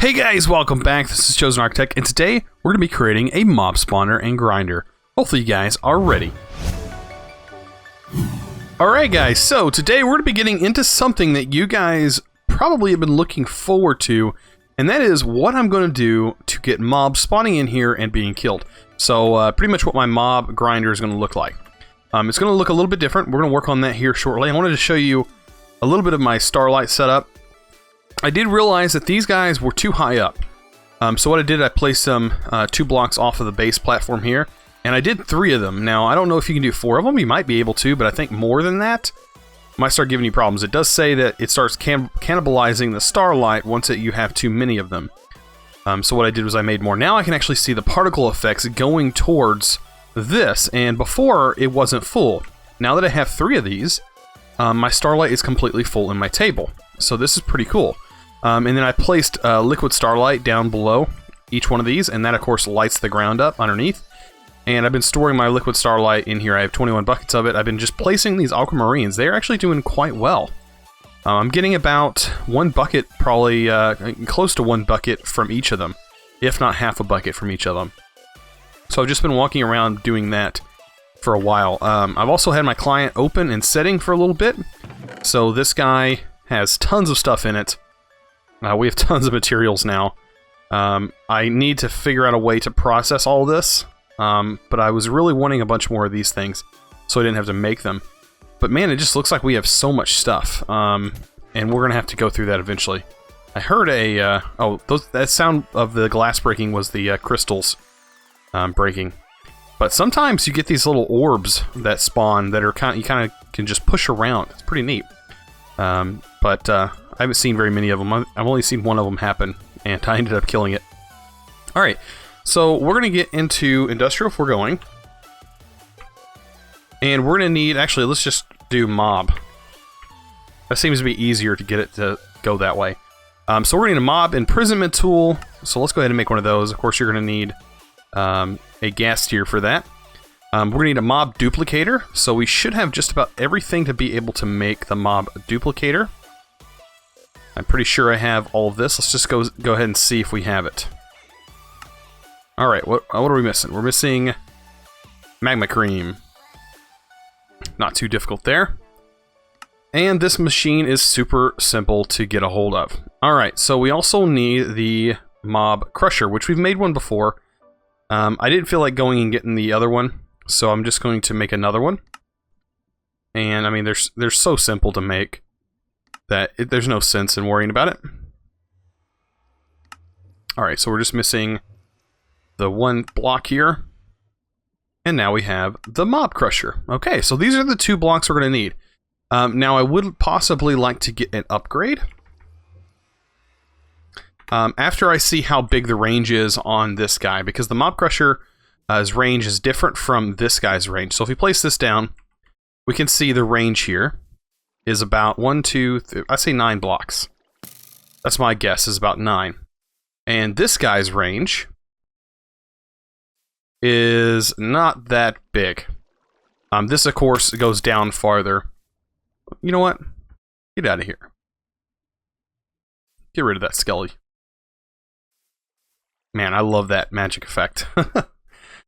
Hey guys, welcome back. This is ChosenArchitect, and today we're going to be creating a mob spawner and grinder. Hopefully you guys are ready. Alright guys, so today we're going to be getting into something that you guys probably have been looking forward to, and that is what I'm going to do to get mobs spawning in here and being killed. So pretty much what my mob grinder is going to look like. It's going to look a little bit different. We're going to work on that here shortly. I wanted to show you a little bit of my Starlight setup. I did realize that these guys were too high up. So what I did, I placed them 2 blocks off of the base platform here, and I did 3 of them. Now, I don't know if you can do 4 of them. You might be able to, but I think more than that might start giving you problems. It does say that it starts cannibalizing the Starlight once you have too many of them. So what I did was I made more. Now I can actually see the particle effects going towards this, and before it wasn't full. Now that I have 3 of these, my Starlight is completely full in my table. So this is pretty cool. And then I placed liquid Starlight down below each one of these, and that of course lights the ground up underneath. And I've been storing my liquid Starlight in here. I have 21 buckets of it. I've been just placing these aquamarines. They're actually doing quite well. I'm getting about 1 bucket, probably close to 1 bucket from each of them, if not half a bucket from each of them. So I've just been walking around doing that for a while. I've also had my client open and setting for a little bit. So this guy has tons of stuff in it. We have tons of materials now. I need to figure out a way to process all this, but I was really wanting a bunch more of these things, so I didn't have to make them. But man, it just looks like we have so much stuff, and we're gonna have to go through that eventually. I heard a that sound of the glass breaking was the crystals breaking. But sometimes you get these little orbs that spawn that are you kind of can just push around. It's pretty neat. But I haven't seen very many of them. I've only seen one of them happen, and I ended up killing it. Alright, so we're going to get into industrial foregoing. And we're going to need, actually, let's just do mob. That seems to be easier to get it to go that way. So we're going to need a mob imprisonment tool. So let's go ahead and make one of those. Of course, you're going to need a gas tier for that. We're going to need a mob duplicator. So we should have just about everything to be able to make the mob duplicator. I'm pretty sure I have all of this. Let's just go ahead and see if we have it. Alright, what are we missing? We're missing magma cream. Not too difficult there. And this machine is super simple to get a hold of. Alright, so we also need the mob crusher, which we've made one before. I didn't feel like going and getting the other one, so I'm just going to make another one. And I mean, they're so simple to make that there's no sense in worrying about it. Alright, so we're just missing the 1 block here. And now we have the mob crusher. Okay, so these are the 2 blocks we're going to need. Now I would possibly like to get an upgrade. After I see how big the range is on this guy, because the mob crusher's range is different from this guy's range. So if we place this down, we can see the range here is about 1, 2, 3, I say 9 blocks. That's my guess, is about 9. And this guy's range is not that big. This, of course, goes down farther. You know what? Get out of here. Get rid of that skelly. Man, I love that magic effect.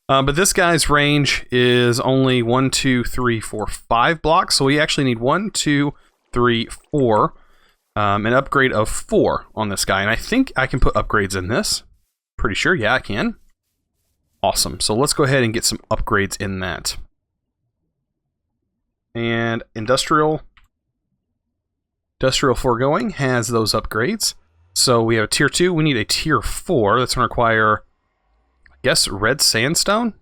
But this guy's range is only 1, 2, 3, 4, 5 blocks. So we actually need 1, 2, 3, 4. An upgrade of 4 on this guy. And I think I can put upgrades in this. Pretty sure, yeah, I can. Awesome. So let's go ahead and get some upgrades in that. And industrial foregoing has those upgrades. So we have a tier 2. We need a tier 4. That's going to require, I guess, red sandstone?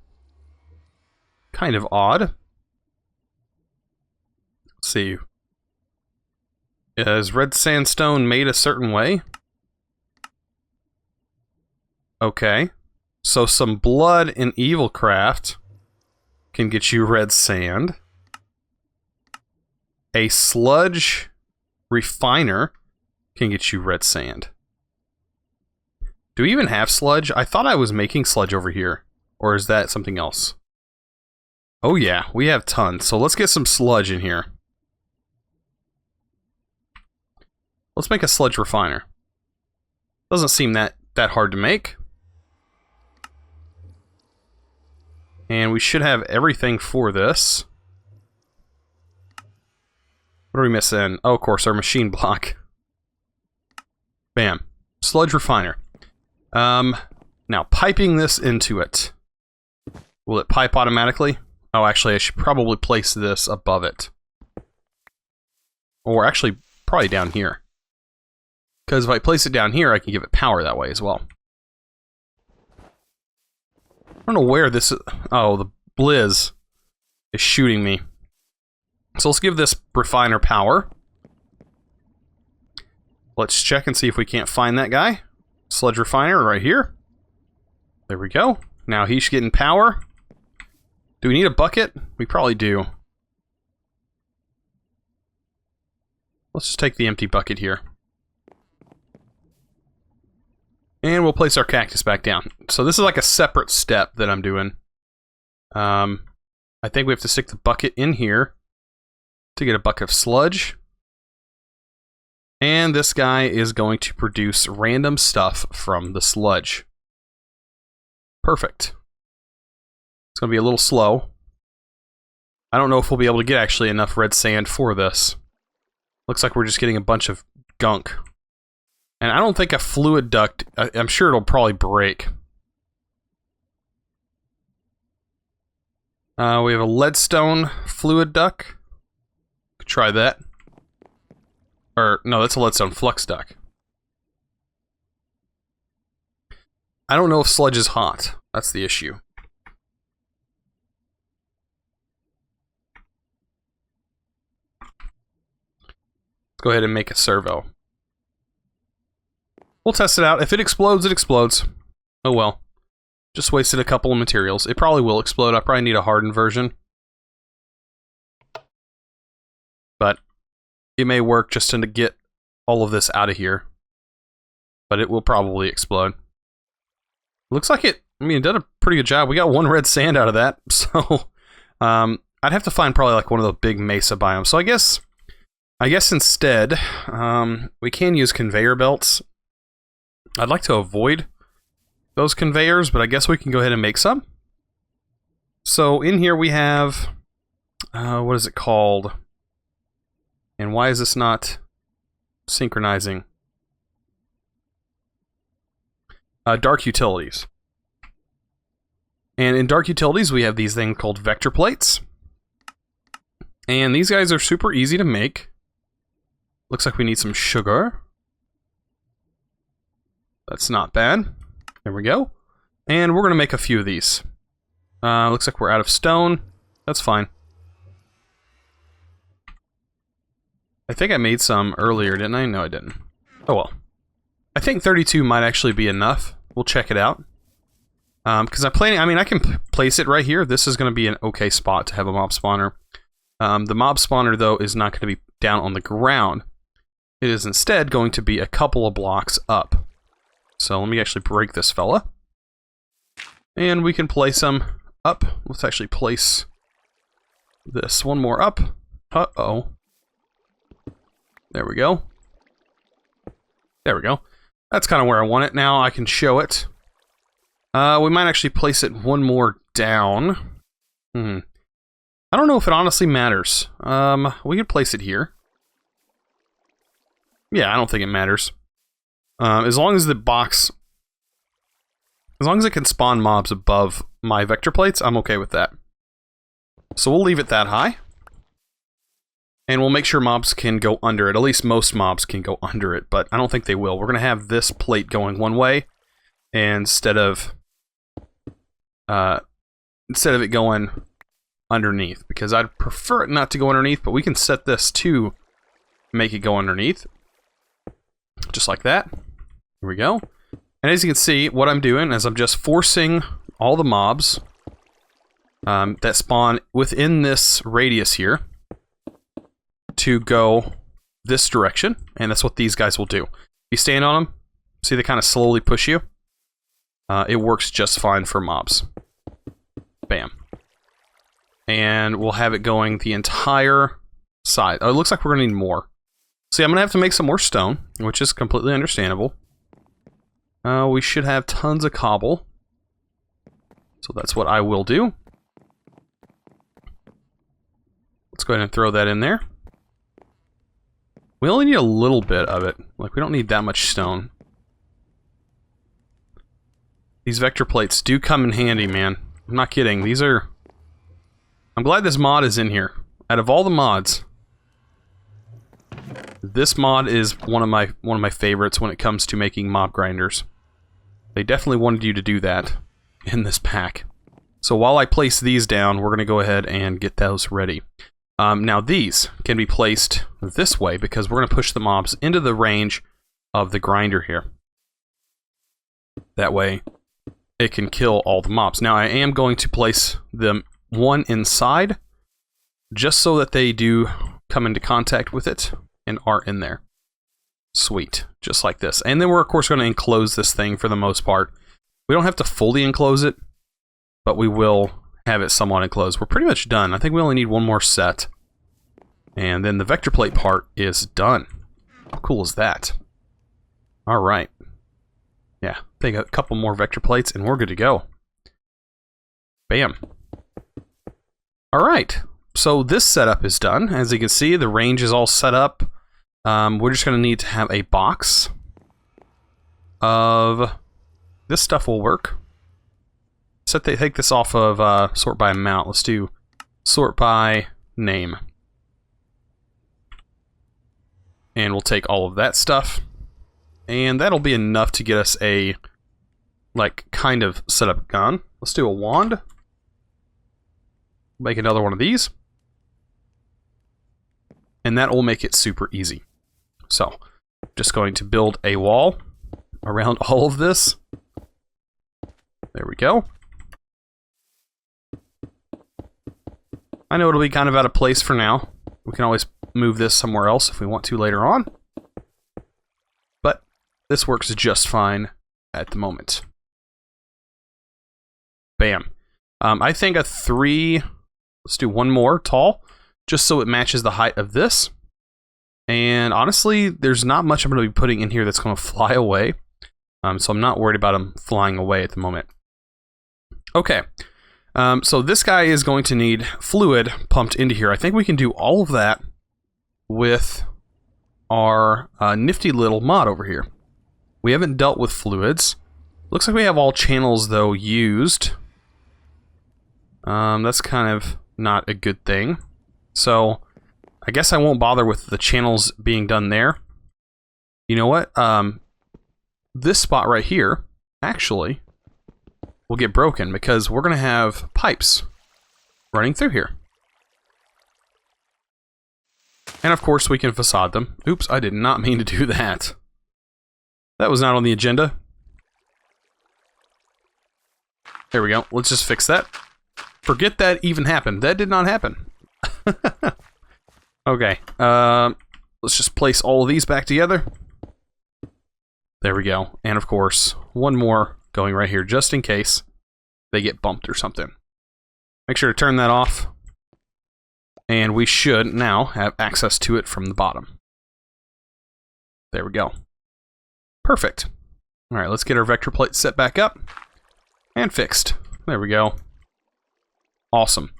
Kind of odd. Let's see. Is red sandstone made a certain way? Okay. So some blood in EvilCraft can get you red sand. A Sludge Refiner can get you red sand. Do we even have sludge? I thought I was making sludge over here. Or is that something else? Oh yeah, we have tons. So let's get some sludge in here. Let's make a Sludge Refiner. Doesn't seem that hard to make. And we should have everything for this. What are we missing? Oh, of course, our machine block. Bam. Sludge Refiner. Now, piping this into it. Will it pipe automatically? Oh, actually, I should probably place this above it. Or actually, probably down here. Because if I place it down here, I can give it power that way as well. I don't know where this is. Oh, the Blizz is shooting me. So let's give this refiner power. Let's check and see if we can't find that guy. Sludge Refiner right here. There we go. Now he's getting power. Do we need a bucket? We probably do. Let's just take the empty bucket here. And we'll place our cactus back down. So this is like a separate step that I'm doing. I think we have to stick the bucket in here to get a bucket of sludge. And this guy is going to produce random stuff from the sludge. Perfect. It's going to be a little slow. I don't know if we'll be able to get actually enough red sand for this. Looks like we're just getting a bunch of gunk. And I don't think a fluid duct, I'm sure it'll probably break. We have a leadstone fluid duct. Could try that. Or, no, that's a leadstone flux duct. I don't know if sludge is hot. That's the issue. Let's go ahead and make a servo. We'll test it out. If it explodes, it explodes. Oh well. Just wasted a couple of materials. It probably will explode. I probably need a hardened version. But it may work just to get all of this out of here. But it will probably explode. Looks like it, I mean, it did a pretty good job. We got one red sand out of that. So, I'd have to find probably like one of the big mesa biomes. So I guess instead, we can use conveyor belts. I'd like to avoid those conveyors, but I guess we can go ahead and make some. So in here we have, what is it called? And why is this not synchronizing? Dark utilities. And in dark utilities we have these things called vector plates. And these guys are super easy to make. Looks like we need some sugar. That's not bad. There we go. And we're going to make a few of these. Looks like we're out of stone. That's fine. I think I made some earlier, didn't I? No, I didn't. Oh well. I think 32 might actually be enough. We'll check it out. Because I can place it right here. This is going to be an okay spot to have a mob spawner. The mob spawner, though, is not going to be down on the ground. It is instead going to be a couple of blocks up. So let me actually break this fella. And we can place them up. Let's actually place this one more up. Uh-oh. There we go. There we go. That's kind of where I want it now. I can show it. We might actually place it one more down. I don't know if it honestly matters. We could place it here. Yeah, I don't think it matters. As long as the box... As long as it can spawn mobs above my vector plates, I'm okay with that. So we'll leave it that high. And we'll make sure mobs can go under it. At least most mobs can go under it, but I don't think they will. We're going to have this plate going one way instead of it going underneath, because I'd prefer it not to go underneath, but we can set this to make it go underneath. Just like that. Here we go. And as you can see, what I'm doing is I'm just forcing all the mobs that spawn within this radius here to go this direction, and that's what these guys will do. You stand on them, see they kind of slowly push you. It works just fine for mobs. Bam. And we'll have it going the entire side. Oh, it looks like we're going to need more. See, I'm going to have to make some more stone, which is completely understandable. We should have tons of cobble. So that's what I will do. Let's go ahead and throw that in there. We only need a little bit of it. Like, we don't need that much stone. These vector plates do come in handy, man. I'm not kidding. These are... I'm glad this mod is in here. Out of all the mods, this mod is one of my favorites when it comes to making mob grinders. They definitely wanted you to do that in this pack. So while I place these down, we're going to go ahead and get those ready. Now these can be placed this way because we're going to push the mobs into the range of the grinder here. That way it can kill all the mobs. Now I am going to place them one inside just so that they do come into contact with it and are in there. Sweet. Just like this. And then we're of course going to enclose this thing for the most part. We don't have to fully enclose it, but we will have it somewhat enclosed. We're pretty much done. I think we only need one more set. And then the vector plate part is done. How cool is that? Alright. Yeah, take a couple more vector plates and we're good to go. Bam. Alright, so this setup is done. As you can see, the range is all set up. We're just going to need to have a box of... This stuff will work. Take this off of sort by amount. Let's do sort by name. And we'll take all of that stuff. And that'll be enough to get us a, like, kind of setup gun. Let's do a wand. Make another one of these. And that will make it super easy. So, just going to build a wall around all of this. There we go. I know it'll be kind of out of place for now. We can always move this somewhere else if we want to later on. But this works just fine at the moment. Bam. I think a 3... Let's do one more tall, just so it matches the height of this. And honestly, there's not much I'm going to be putting in here that's going to fly away. So I'm not worried about them flying away at the moment. Okay. So this guy is going to need fluid pumped into here. I think we can do all of that with our nifty little mod over here. We haven't dealt with fluids. Looks like we have all channels, though, used. That's kind of not a good thing. So, I guess I won't bother with the channels being done there. You know what? This spot right here, actually, will get broken because we're going to have pipes running through here. And of course we can facade them. Oops, I did not mean to do that. That was not on the agenda. There we go. Let's just fix that. Forget that even happened. That did not happen. Okay. Let's just place all of these back together. There we go. And of course, one more going right here just in case they get bumped or something. Make sure to turn that off. And we should now have access to it from the bottom. There we go. Perfect. Alright, let's get our vector plate set back up. And fixed. There we go. Awesome.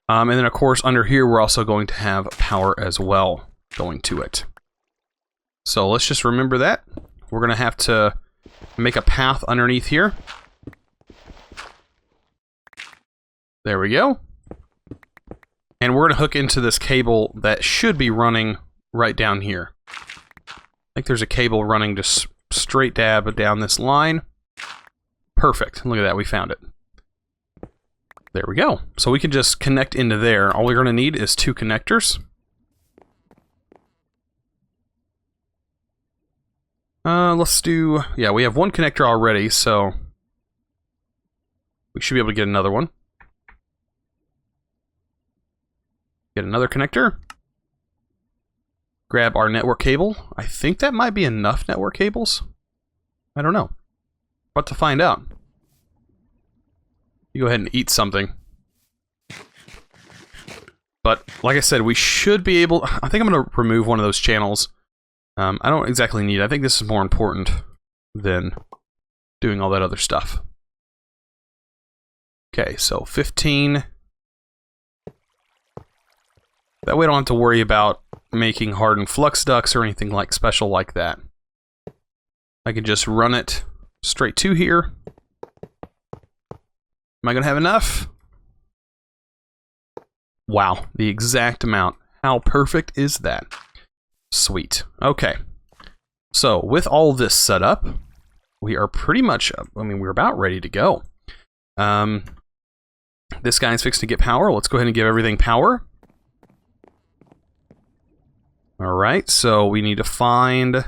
And then of course under here we're also going to have power as well going to it. So let's just remember that. We're going to have to make a path underneath here. There we go. And we're going to hook into this cable that should be running right down here. I think there's a cable running just straight dab down this line. Perfect. Look at that, we found it. There we go. So we can just connect into there. All we're going to need is 2 connectors. Let's do... Yeah, we have 1 connector already, so... we should be able to get another one. Get another connector. Grab our network cable. I think that might be enough network cables. I don't know. But to find out. You go ahead and eat something. But, like I said, we should be able... I think I'm going to remove one of those channels. I don't exactly need it. I think this is more important than doing all that other stuff. Okay, so 15. That way I don't have to worry about making hardened flux ducts or anything like special like that. I can just run it straight to here. Am I going to have enough? Wow, the exact amount. How perfect is that? Sweet. Okay. So, with all this set up, we are pretty much, I mean, we're about ready to go. This guy's fixing to get power. Let's go ahead and give everything power. Alright, so we need to find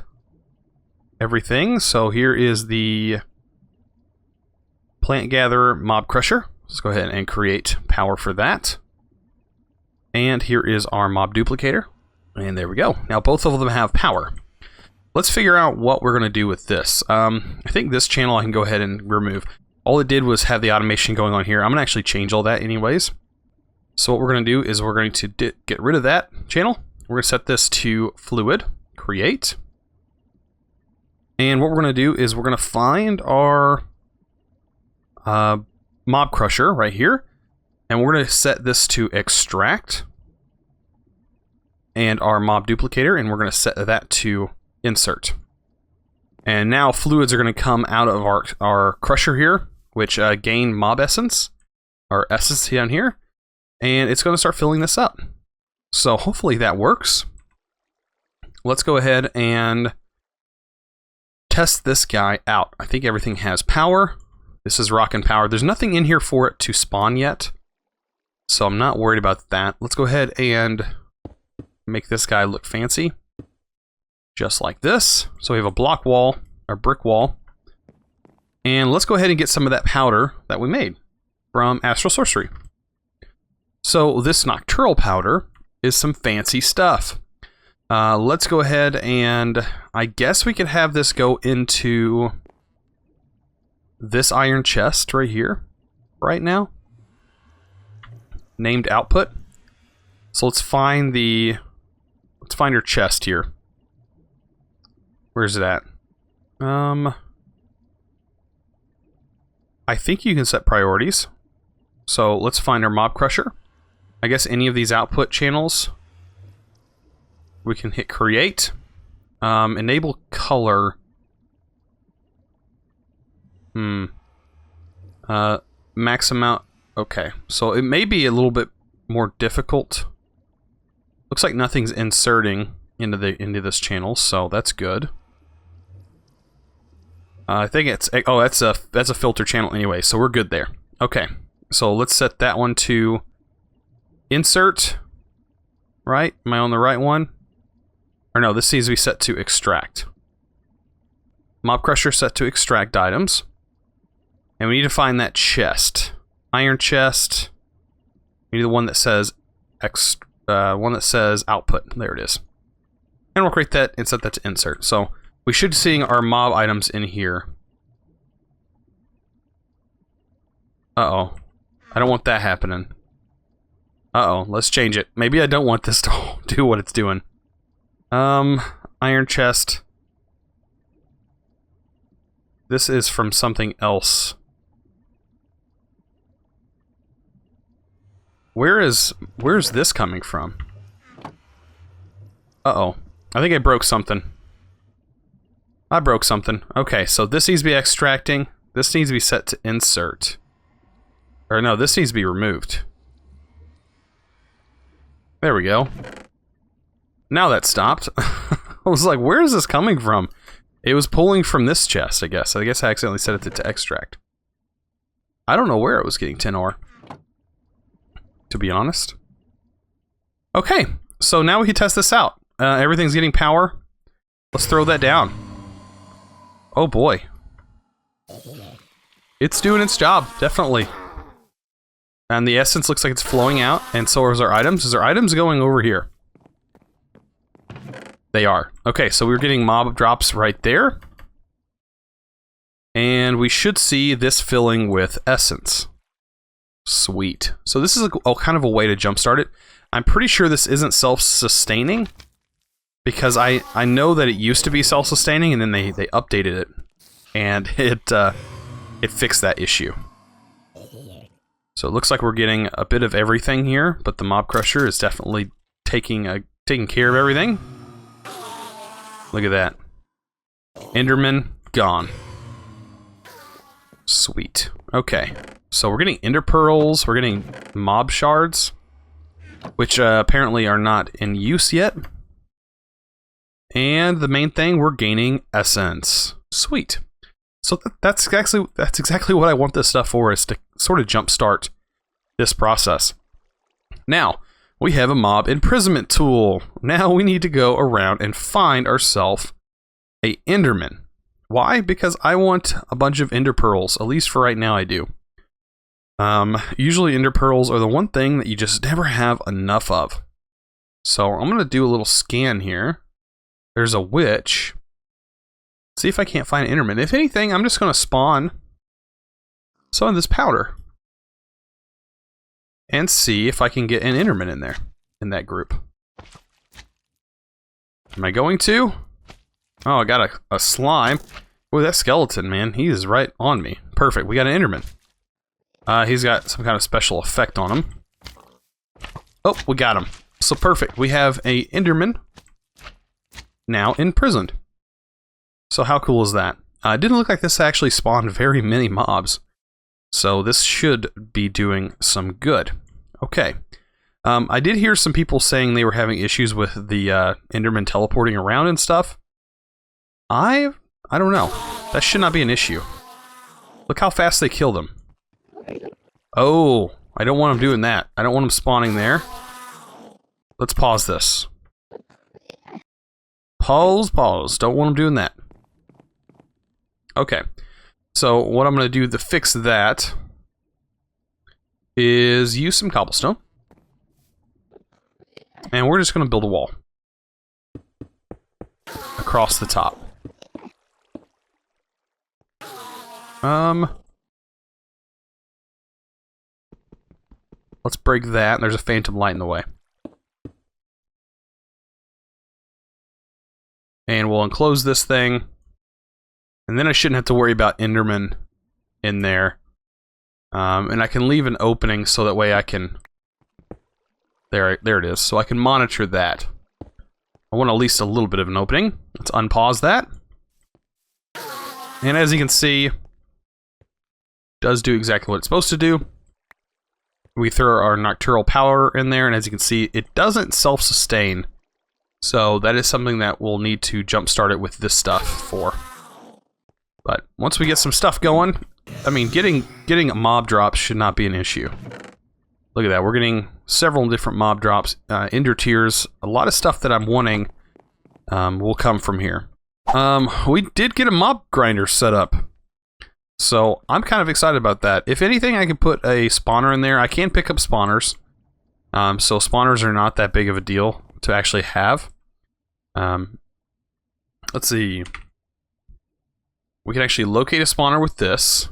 everything. So here is the plant gatherer mob crusher. Let's go ahead and create power for that. And here is our mob duplicator. And there we go. Now both of them have power. Let's figure out what we're going to do with this. I think this channel I can go ahead and remove. All it did was have the automation going on here. I'm going to actually change all that anyways. So what we're going to do is we're going to get rid of that channel. We're going to set this to fluid, create. And what we're going to do is we're going to find our mob crusher right here. And we're going to set this to extract. And our mob duplicator, and we're going to set that to insert. And now fluids are going to come out of our crusher here, which gain mob essence, or essence down here. And it's going to start filling this up. So hopefully that works. Let's go ahead and test this guy out. I think everything has power. This is rockin' power. There's nothing in here for it to spawn yet, so I'm not worried about that. Let's go ahead and make this guy look fancy. Just like this. So we have a block wall, or brick wall. And let's go ahead and get some of that powder that we made from Astral Sorcery. So this nocturnal powder is some fancy stuff. Let's go ahead and I guess we could have this go into this iron chest right here, right now. Named output. So let's find your chest here. Where's it at? I think you can set priorities. So let's find our mob crusher. I guess any of these output channels. We can hit create. Enable color. Max amount. Okay, so it may be a little bit more difficult. Looks like nothing's inserting into this channel, so that's good. I think it's that's a filter channel anyway, so we're good there. Okay, so let's set that one to insert. Right? Am I on the right one? Or no, this needs to be set to extract. Mob crusher set to extract items, and we need to find that chest. Iron chest. We need the one that says output. There it is. And we'll create that and set that to insert. So we should be seeing our mob items in here. Uh-oh. I don't want that happening. Uh-oh. Let's change it. Maybe I don't want this to do what it's doing. Iron chest. This is from something else. Where's this coming from? Uh-oh. I think I broke something. I broke something. Okay, so this needs to be extracting. This needs to be set to insert. Or no, this needs to be removed. There we go. Now that stopped. I was like, where is this coming from? It was pulling from this chest, I guess. I guess I accidentally set it to extract. I don't know where it was getting 10 ore, to be honest. Okay, so now we can test this out. Everything's getting power. Let's throw that down. Oh boy. It's doing its job, definitely. And the essence looks like it's flowing out, and so is our items. Is our items going over here? They are. Okay, so we're getting mob drops right there. And we should see this filling with essence. Sweet. So this is a kind of a way to jumpstart it. I'm pretty sure this isn't self-sustaining, because I know that it used to be self-sustaining and then they updated it. and it fixed that issue. So it looks like we're getting a bit of everything here, but the Mob Crusher is definitely taking care of everything. Look at that. Enderman gone. Sweet. Okay. So we're getting Ender Pearls, we're getting Mob Shards, which apparently are not in use yet. And the main thing, we're gaining Essence. Sweet. So that's exactly what I want this stuff for, is to sort of jumpstart this process. Now, we have a mob imprisonment tool. Now we need to go around and find ourselves a Enderman. Why? Because I want a bunch of Ender Pearls. At least for right now I do. Usually Ender Pearls are the one thing that you just never have enough of. So I'm going to do a little scan here. There's a witch. See if I can't find an Enderman. If anything, I'm just going to spawn some of this powder. And see if I can get an Enderman in there, in that group. Am I going to? Oh, I got a slime. Oh, that skeleton, man. He is right on me. Perfect. We got an Enderman. He's got some kind of special effect on him. Oh, we got him. So perfect. We have a Enderman now imprisoned. So how cool is that? It didn't look like this actually spawned very many mobs. So this should be doing some good. Okay. I did hear some people saying they were having issues with the Enderman teleporting around and stuff. I don't know. That should not be an issue. Look how fast they killed him. Oh, I don't want them doing that. I don't want them spawning there. Let's pause this. Pause. Don't want them doing that. Okay. So what I'm going to do to fix that is use some cobblestone. And we're just going to build a wall across the top. Let's break that. There's a phantom light in the way. And we'll enclose this thing. And then I shouldn't have to worry about Enderman in there. And I can leave an opening so that way I can... There it is. So I can monitor that. I want at least a little bit of an opening. Let's unpause that. And as you can see, it does do exactly what it's supposed to do. We throw our nocturnal power in there, and as you can see, it doesn't self-sustain. So that is something that we'll need to jumpstart it with this stuff for. But once we get some stuff going, I mean, getting mob drops should not be an issue. Look at that, we're getting several different mob drops, ender tears, a lot of stuff that I'm wanting will come from here. We did get a mob grinder set up, so I'm kind of excited about that. If anything, I can put a spawner in there. I can pick up spawners, so spawners are not that big of a deal to actually have. Let's see. We can actually locate a spawner with this.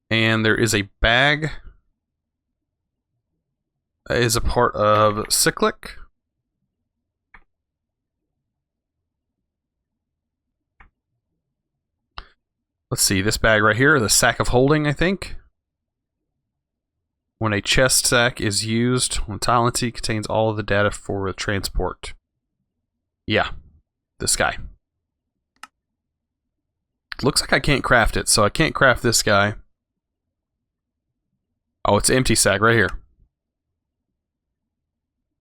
And there is a bag that is a part of Cyclic. Let's see, this bag right here, the sack of holding, I think. When a chest sack is used, when Talent contains all of the data for the transport. Yeah, this guy. Looks like I can't craft it, so I can't craft this guy. Oh, it's an empty sack right here.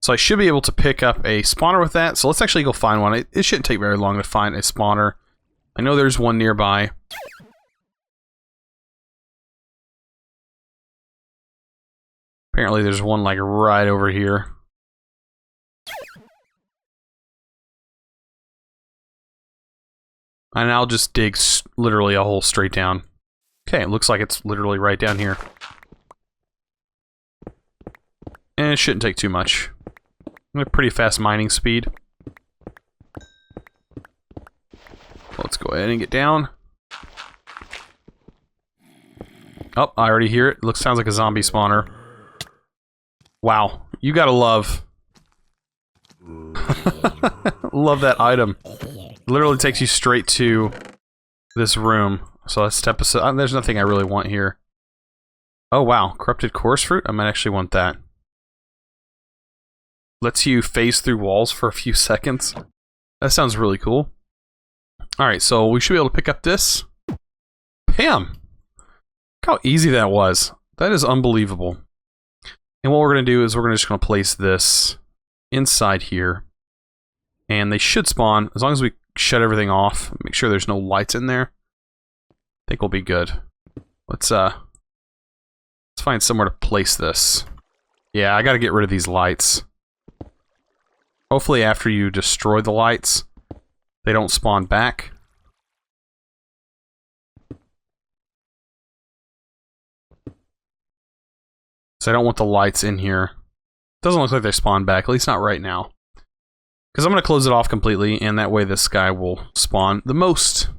So I should be able to pick up a spawner with that. So let's actually go find one. It shouldn't take very long to find a spawner. I know there's one nearby. Apparently there's one like right over here. And I'll just dig literally a hole straight down. Okay, it looks like it's literally right down here. And it shouldn't take too much. A pretty fast mining speed. Let's go ahead and get down. Oh, I already hear it. Sounds like a zombie spawner. Wow, you gotta love. Love that item. Literally takes you straight to this room. So let's step aside. There's nothing I really want here. Oh wow, corrupted chorus fruit? I might actually want that. Lets you phase through walls for a few seconds. That sounds really cool. Alright, so we should be able to pick up this. Bam! Look how easy that was. That is unbelievable. And what we're going to do is we're just going to place this inside here. And they should spawn, as long as we shut everything off, make sure there's no lights in there. I think we'll be good. Let's find somewhere to place this. Yeah, I got to get rid of these lights. Hopefully after you destroy the lights, they don't spawn back. So I don't want the lights in here. Doesn't look like they spawn back, at least not right now. Because I'm going to close it off completely, and that way this guy will spawn the most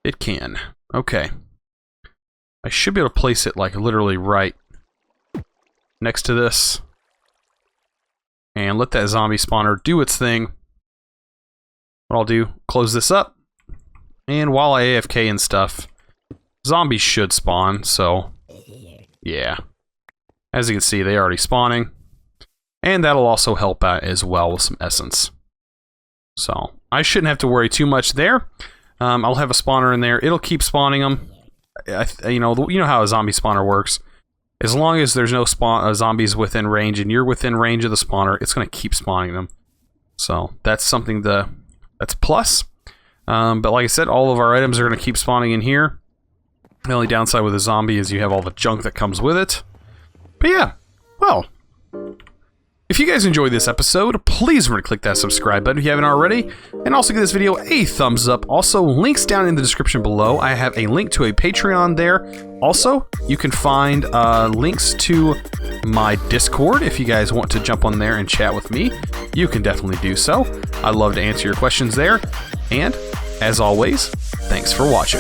it can. Okay. I should be able to place it, like, literally right next to this. And let that zombie spawner do its thing. What I'll do, close this up. And while I AFK and stuff, zombies should spawn, so... yeah. As you can see, they're already spawning. And that'll also help out as well with some essence. So, I shouldn't have to worry too much there. I'll have a spawner in there. It'll keep spawning them. You know how a zombie spawner works. As long as there's no zombies within range and you're within range of the spawner, it's going to keep spawning them. So, that's something that's plus. But like I said, all of our items are going to keep spawning in here. The only downside with a zombie is you have all the junk that comes with it. But yeah, well, if you guys enjoyed this episode, please remember to click that subscribe button if you haven't already, and also give this video a thumbs up. Also, links down in the description below. I have a link to a Patreon there. Also, you can find links to my Discord if you guys want to jump on there and chat with me. You can definitely do so. I'd love to answer your questions there. And, as always, thanks for watching.